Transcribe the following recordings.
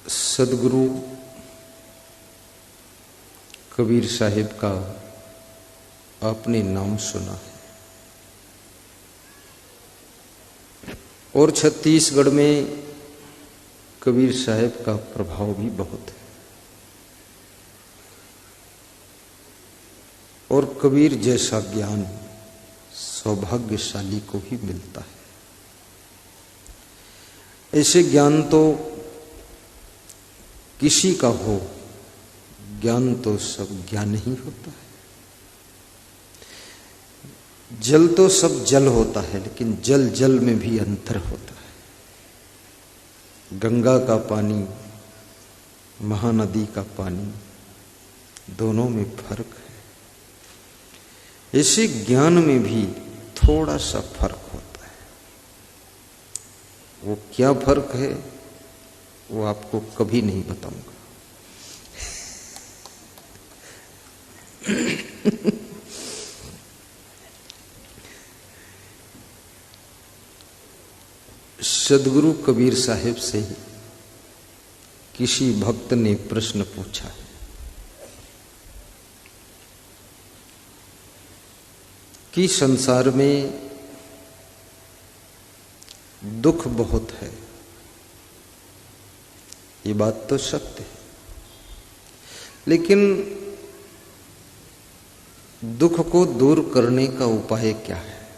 सदगुरु कबीर साहिब का आपने नाम सुना है और छत्तीसगढ़ में कबीर साहिब का प्रभाव भी बहुत है और कबीर जैसा ज्ञान सौभाग्यशाली को ही मिलता है। ऐसे ज्ञान तो किसी का हो, ज्ञान तो सब ज्ञान ही होता है। जल तो सब जल होता है, लेकिन जल जल में भी अंतर होता है। गंगा का पानी, महानदी का पानी, दोनों में फर्क है। ऐसे ज्ञान में भी थोड़ा सा फर्क होता है। वो क्या फर्क है वो आपको कभी नहीं बताऊंगा। सदगुरु कबीर साहिब से किसी भक्त ने प्रश्न पूछा कि संसार में दुख बहुत है। ये बात तो सत्य है, लेकिन दुख को दूर करने का उपाय क्या है,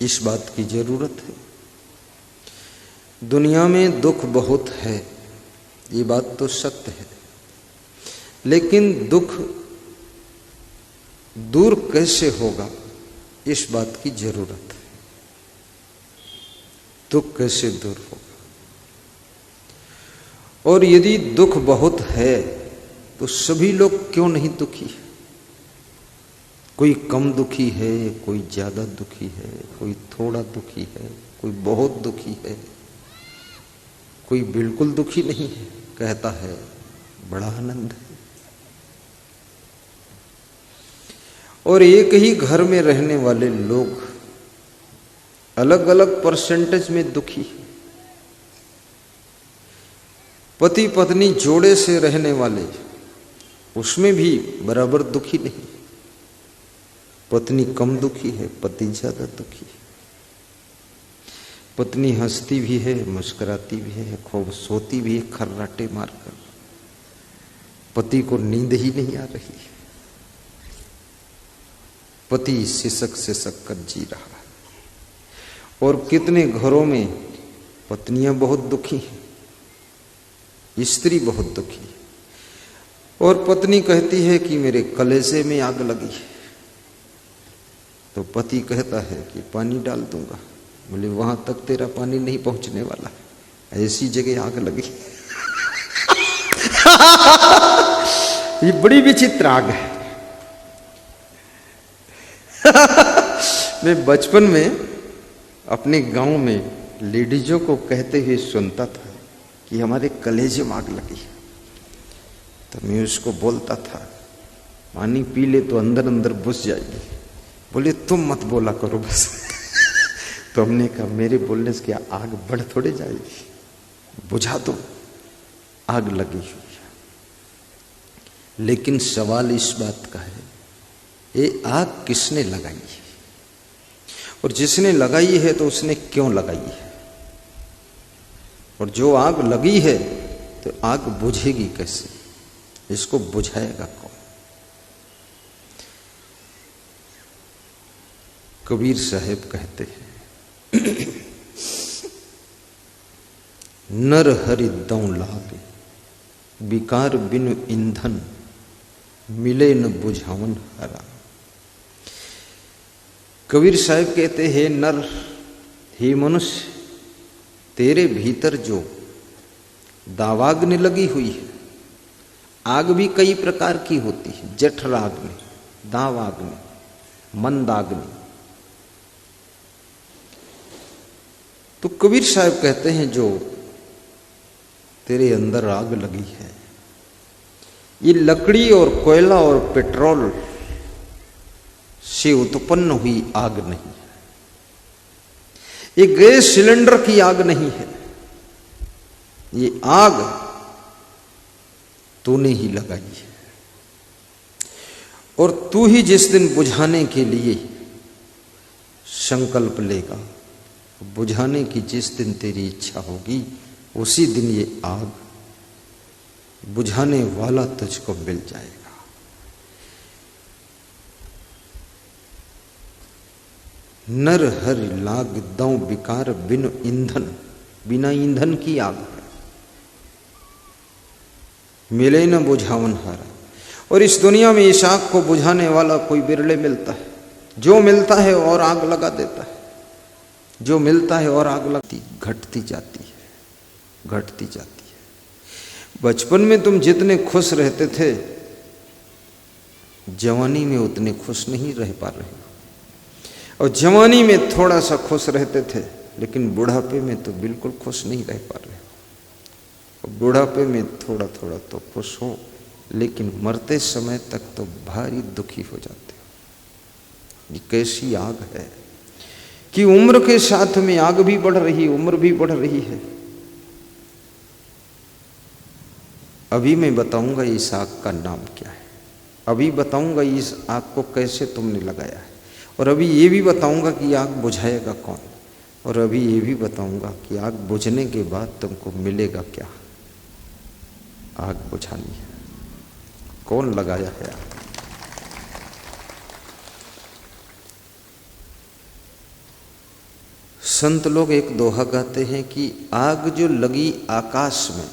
इस बात की जरूरत है। दुनिया में दुख बहुत है, ये बात तो सत्य है, लेकिन दुख दूर कैसे होगा, इस बात की जरूरत है। दुख कैसे दूर होगा, और यदि दुख बहुत है तो सभी लोग क्यों नहीं दुखी? कोई कम दुखी है, कोई ज्यादा दुखी है, कोई थोड़ा दुखी है, कोई बहुत दुखी है, कोई बिल्कुल दुखी नहीं है, कहता है बड़ा आनंद है। और एक ही घर में रहने वाले लोग अलग अलग परसेंटेज में दुखी है। पति पत्नी जोड़े से रहने वाले, उसमें भी बराबर दुखी नहीं। पत्नी कम दुखी है, पति ज्यादा दुखी है। पत्नी हंसती भी है, मुस्कुराती भी है, खूब सोती भी है खर्राटे मारकर। पति को नींद ही नहीं आ रही है। पति सिसक सिसक कर जी रहा है। और कितने घरों में पत्नियां बहुत दुखी हैं, स्त्री बहुत दुखी है। और पत्नी कहती है कि मेरे कलेजे में आग लगी है, तो पति कहता है कि पानी डाल दूंगा। बोले वहां तक तेरा पानी नहीं पहुंचने वाला, ऐसी जगह आग लगी। ये बड़ी विचित्र आग है। मैं बचपन में अपने गांव में लेडीजों को कहते हुए सुनता था कि हमारे कलेजे में आग लगी। तो मैं उसको बोलता था पानी पी ले तो अंदर अंदर बुझ जाएगी। बोले तुम मत बोला करो बस। तो हमने कहा मेरे बोलने से क्या आग बढ़ थोड़े जाएगी, बुझा दो, आग लगी हुई है। लेकिन सवाल इस बात का है, ये आग किसने लगाई है, और जिसने लगाई है तो उसने क्यों लगाई है, और जो आग लगी है तो आग बुझेगी कैसे, इसको बुझाएगा कौन? कबीर साहब कहते हैं नर हरि दौ लागे, विकार बिनु ईंधन, मिले न बुझावन हरा। कबीर साहब कहते हैं नर, हे मनुष्य, तेरे भीतर जो दावाग्नि लगी हुई है, आग भी कई प्रकार की होती है, जठराग्नि, दावाग्नि, मंदाग्नि। तो कबीर साहब कहते हैं जो तेरे अंदर आग लगी है, ये लकड़ी और कोयला और पेट्रोल से उत्पन्न हुई आग नहीं है, ये गैस सिलेंडर की आग नहीं है, ये आग तूने ही लगाई है, और तू ही जिस दिन बुझाने के लिए संकल्प लेगा, बुझाने की जिस दिन तेरी इच्छा होगी, उसी दिन ये आग बुझाने वाला तुझको मिल जाएगा। नर हरि लाग दौ विकार बिन ईंधन, बिना ईंधन की आग है, मिले न बुझावन हारा। और इस दुनिया में इस आग को बुझाने वाला कोई बिरले मिलता है। जो मिलता है और आग लगा देता है, जो मिलता है और आग लगती, घटती जाती है, घटती जाती है। बचपन में तुम जितने खुश रहते थे, जवानी में उतने खुश नहीं रह पा रहे हो। और जवानी में थोड़ा सा खुश रहते थे, लेकिन बुढ़ापे में तो बिल्कुल खुश नहीं रह पा रहे हो। और बुढ़ापे में थोड़ा थोड़ा तो खुश हो, लेकिन मरते समय तक तो भारी दुखी हो जाते हो। ये कैसी आग है कि उम्र के साथ में आग भी बढ़ रही, उम्र भी बढ़ रही है। अभी मैं बताऊंगा इस आग का नाम क्या है, अभी बताऊंगा इस आग को कैसे तुमने लगाया है, और अभी ये भी बताऊंगा कि आग बुझाएगा कौन, और अभी ये भी बताऊंगा कि आग बुझने के बाद तुमको मिलेगा क्या। आग बुझानी है, कौन लगाया है आग? संत लोग एक दोहा गाते हैं कि आग जो लगी आकाश में,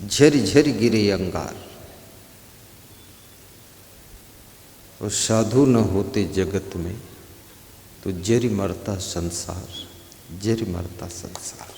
झर झर गिरे अंगार, और साधु न होते जगत में तो जरी मरता संसार, जरी मरता संसार।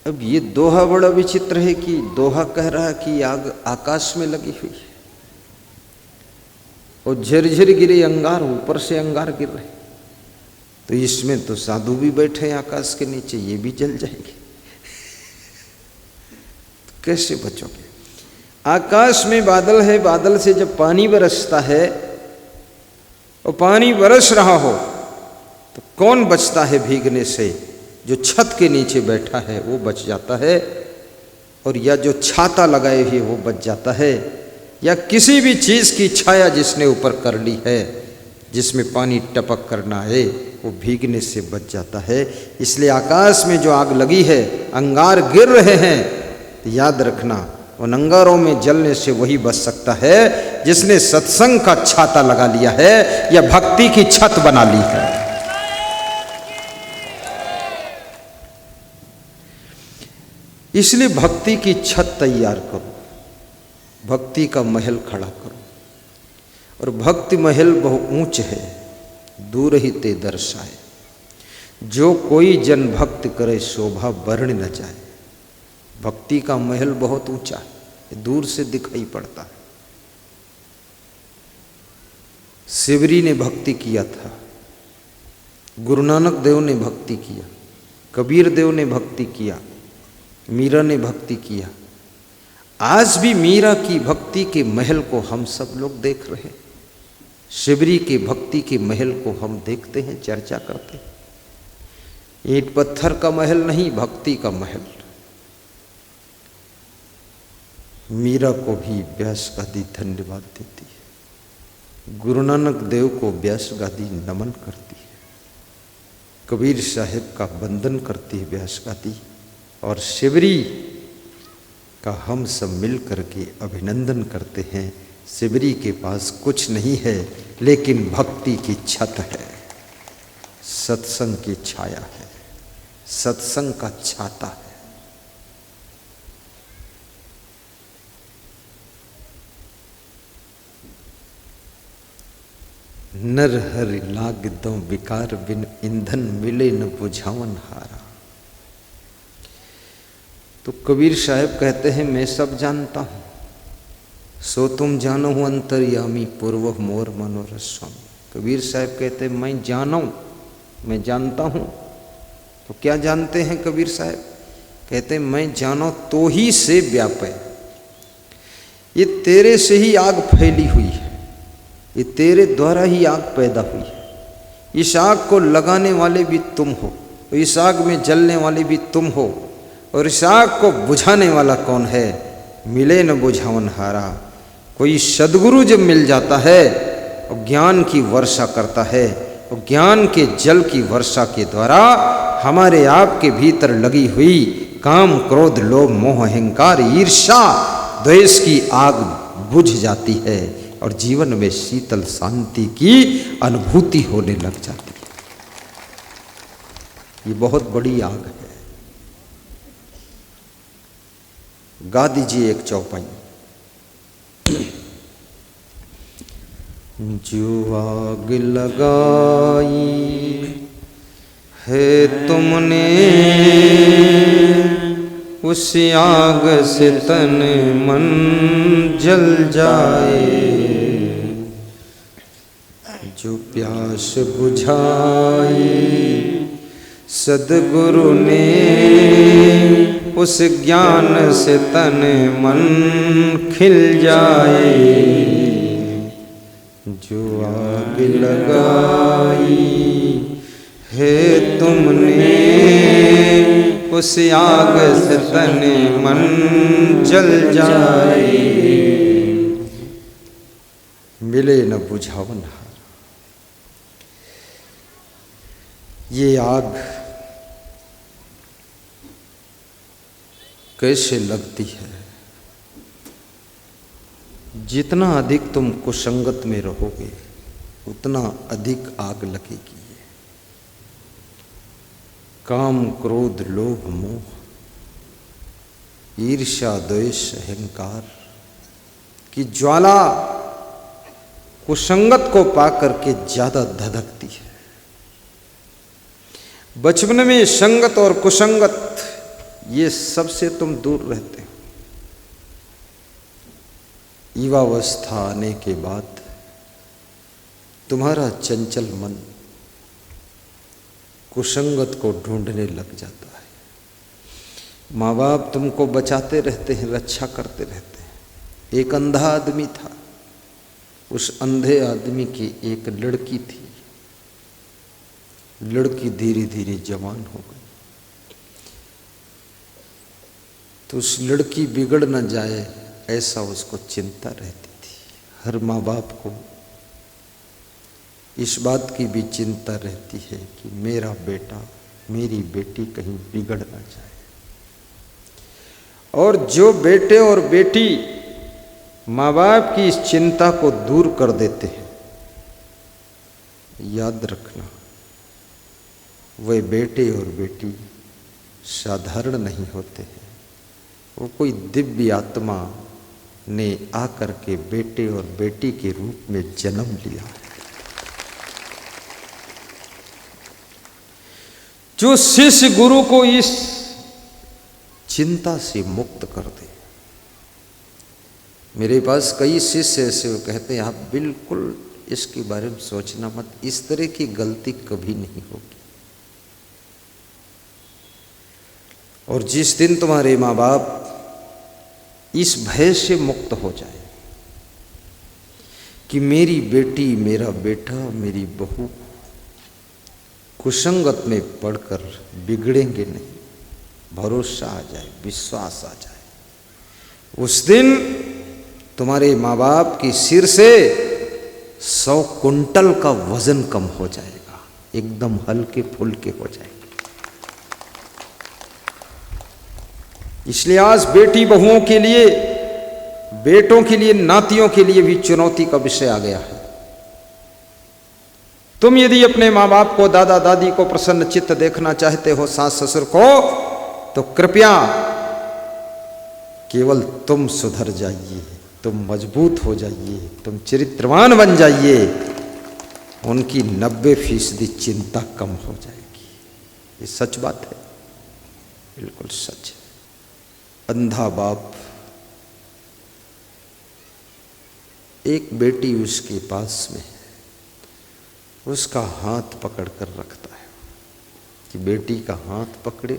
अब ये दोहा बड़ा विचित्र है कि दोहा कह रहा है कि आग आकाश में लगी हुई है, और झरझर गिरे अंगार, ऊपर से अंगार गिर रहे, तो इसमें तो साधु भी बैठे हैं आकाश के नीचे, ये भी जल जाएंगे। तो कैसे बचोगे? आकाश में बादल है, बादल से जब पानी बरसता है और पानी बरस रहा हो तो कौन बचता है भीगने से? जो छत के नीचे बैठा है वो बच जाता है, और या जो छाता लगाए हुए वो बच जाता है, या किसी भी चीज की छाया जिसने ऊपर कर ली है, जिसमें पानी टपक करना है, वो भीगने से बच जाता है। इसलिए आकाश में जो आग लगी है, अंगार गिर रहे हैं, तो याद रखना उन अंगारों में जलने से वही बच सकता है जिसने सत्संग का छाता लगा लिया है या भक्ति की छत बना ली है। इसलिए भक्ति की छत तैयार करो, भक्ति का महल खड़ा करो। और भक्ति महल बहुत ऊंच है, दूर ही ते दर्शाए, जो कोई जन भक्त करे शोभा वर्ण न जाए। भक्ति का महल बहुत ऊंचा है, दूर से दिखाई पड़ता है। शिवरी ने भक्ति किया था, गुरु नानक देव ने भक्ति किया, कबीर देव ने भक्ति किया, मीरा ने भक्ति किया। आज भी मीरा की भक्ति के महल को हम सब लोग देख रहे हैं, शिवरी के भक्ति के महल को हम देखते हैं, चर्चा करते हैं। ईंट पत्थर का महल नहीं, भक्ति का महल। मीरा को भी व्यास गादी धन्यवाद देती है, गुरु नानक देव को व्यास गादी नमन करती है, कबीर साहिब का वंदन करती है व्यास गादी, और शिवरी का हम सब मिल करके अभिनंदन करते हैं। शिवरी के पास कुछ नहीं है, लेकिन भक्ति की छत है, सत्संग की छाया है, सत्संग का छाता है। नर हरि लाग दो विकार बिन ईंधन मिले न बुझावन हारा। तो कबीर साहब कहते हैं मैं सब जानता हूं, सो तुम जानो हूं अंतर्यामी पूर्व मोर मनोरथ स्वामी। कबीर साहब कहते हैं मैं जानो, मैं जानता हूं। तो क्या जानते हैं कबीर साहब? कहते हैं मैं जानो तो ही से व्यापे, ये तेरे से ही आग फैली हुई है, ये तेरे द्वारा ही आग पैदा हुई है। इस आग को लगाने वाले भी तुम हो, तो इस आग में जलने वाले भी तुम हो, और इस आग को बुझाने वाला कौन है? मिले न बुझावन हारा। कोई सदगुरु जब मिल जाता है और ज्ञान की वर्षा करता है, और ज्ञान के जल की वर्षा के द्वारा हमारे आप के भीतर लगी हुई काम, क्रोध, लोभ, मोह, अहंकार, ईर्ष्या, द्वेष की आग बुझ जाती है और जीवन में शीतल शांति की अनुभूति होने लग जाती है। ये बहुत बड़ी आग है। गा दीजिए एक चौपाई। जो आग लगाई है तुमने, उस आग से तन मन जल जाए। जो प्यास बुझाई सद्गुरु ने, उस ज्ञान से तन मन खिल जाए। जो आग लगाई है तुमने, उस आग से तन मन जल जाए। मिले न बुझावन हार। ये आग कैसे लगती है? जितना अधिक तुम कुसंगत में रहोगे उतना अधिक आग लगेगी। काम, क्रोध, लोभ, मोह, ईर्ष्या, द्वेष, अहंकार की ज्वाला कुसंगत को पाकर के ज्यादा धधकती है। बचपन में संगत और कुसंगत ये सबसे तुम दूर रहते हो। युवावस्था आने के बाद तुम्हारा चंचल मन कुसंगत को ढूंढने लग जाता है। माँ बाप तुमको बचाते रहते हैं, रक्षा करते रहते हैं। एक अंधा आदमी था, उस अंधे आदमी की एक लड़की थी। लड़की धीरे धीरे जवान हो गई, तो उस लड़की बिगड़ न जाए ऐसा उसको चिंता रहती थी। हर माँ बाप को इस बात की भी चिंता रहती है कि मेरा बेटा, मेरी बेटी कहीं बिगड़ ना जाए। और जो बेटे और बेटी माँ बाप की इस चिंता को दूर कर देते हैं, याद रखना वे बेटे और बेटी साधारण नहीं होते हैं। वो कोई दिव्य आत्मा ने आकर के बेटे और बेटी के रूप में जन्म लिया है। जो शिष्य गुरु को इस चिंता से मुक्त कर दे। मेरे पास कई शिष्य ऐसे वो कहते हैं आप बिल्कुल इसके बारे में सोचना मत, इस तरह की गलती कभी नहीं होगी। और जिस दिन तुम्हारे माँ बाप इस भय से मुक्त हो जाए कि मेरी बेटी, मेरा बेटा, मेरी बहू कुसंगत में पढ़कर बिगड़ेंगे नहीं, भरोसा आ जाए, विश्वास आ जाए, उस दिन तुम्हारे माँ बाप की सिर से 100 कुंटल का वजन कम हो जाएगा, एकदम हल्के फुल्के हो जाएंगे। इसलिए आज बेटी बहुओं के लिए, बेटों के लिए, नातियों के लिए भी चुनौती का विषय आ गया है। तुम यदि अपने माँ बाप को, दादा दादी को प्रसन्न चित्त देखना चाहते हो, सास ससुर को, तो कृपया केवल तुम सुधर जाइए, तुम मजबूत हो जाइए, तुम चरित्रवान बन जाइए, उनकी 90% चिंता कम हो जाएगी। ये सच बात है, बिल्कुल सच है। अंधा बाप, एक बेटी उसके पास में, उसका हाथ पकड़ कर रखता है कि बेटी का हाथ पकड़े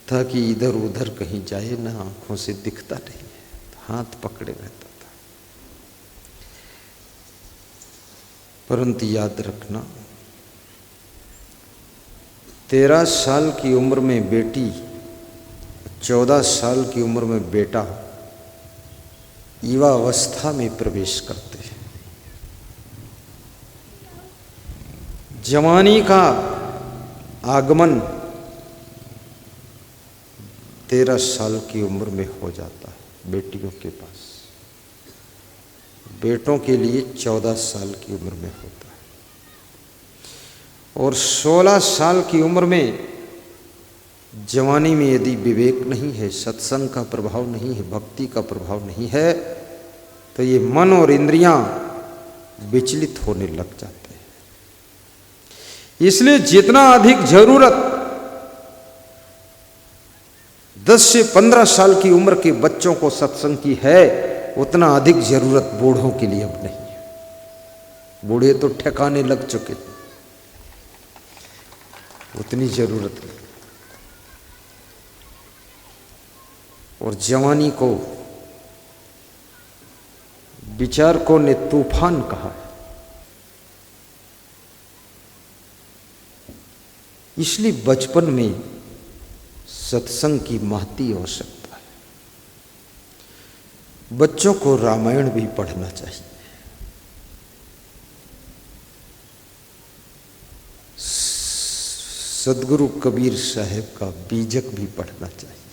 ताकि इधर उधर कहीं जाए ना, आंखों से दिखता नहीं है, हाथ पकड़े रहता था। परंतु याद रखना 13 साल की उम्र में बेटी, 14 साल की उम्र में बेटा युवा अवस्था में प्रवेश करते हैं। जवानी का आगमन 13 साल की उम्र में हो जाता है बेटियों के पास, बेटों के लिए 14 साल की उम्र में होता है। और 16 साल की उम्र में जवानी में यदि विवेक नहीं है, सत्संग का प्रभाव नहीं है, भक्ति का प्रभाव नहीं है, तो ये मन और इंद्रियां विचलित होने लग जाते हैं। इसलिए जितना अधिक जरूरत 10 से 15 साल की उम्र के बच्चों को सत्संग की है, उतना अधिक जरूरत बूढ़ों के लिए अब नहीं है। बूढ़े तो ठिकाने लग चुके, उतनी जरूरत नहीं। और जवानी को विचारकों ने तूफान कहा है, इसलिए बचपन में सत्संग की महती आवश्यकता है। बच्चों को रामायण भी पढ़ना चाहिए, सदगुरु कबीर साहब का बीजक भी पढ़ना चाहिए।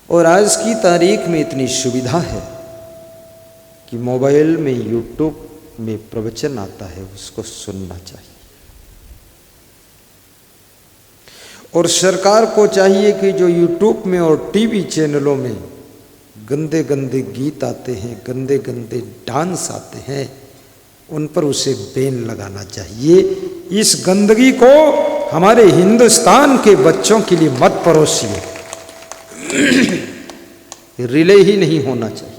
और आज की तारीख में इतनी सुविधा है कि मोबाइल में यूट्यूब में प्रवचन आता है, उसको सुनना चाहिए। और सरकार को चाहिए कि जो यूट्यूब में और टीवी चैनलों में गंदे गंदे गीत आते हैं, गंदे गंदे डांस आते हैं, उन पर उसे बैन लगाना चाहिए। इस गंदगी को हमारे हिंदुस्तान के बच्चों के लिए मत परोसिए, रिले ही नहीं होना चाहिए।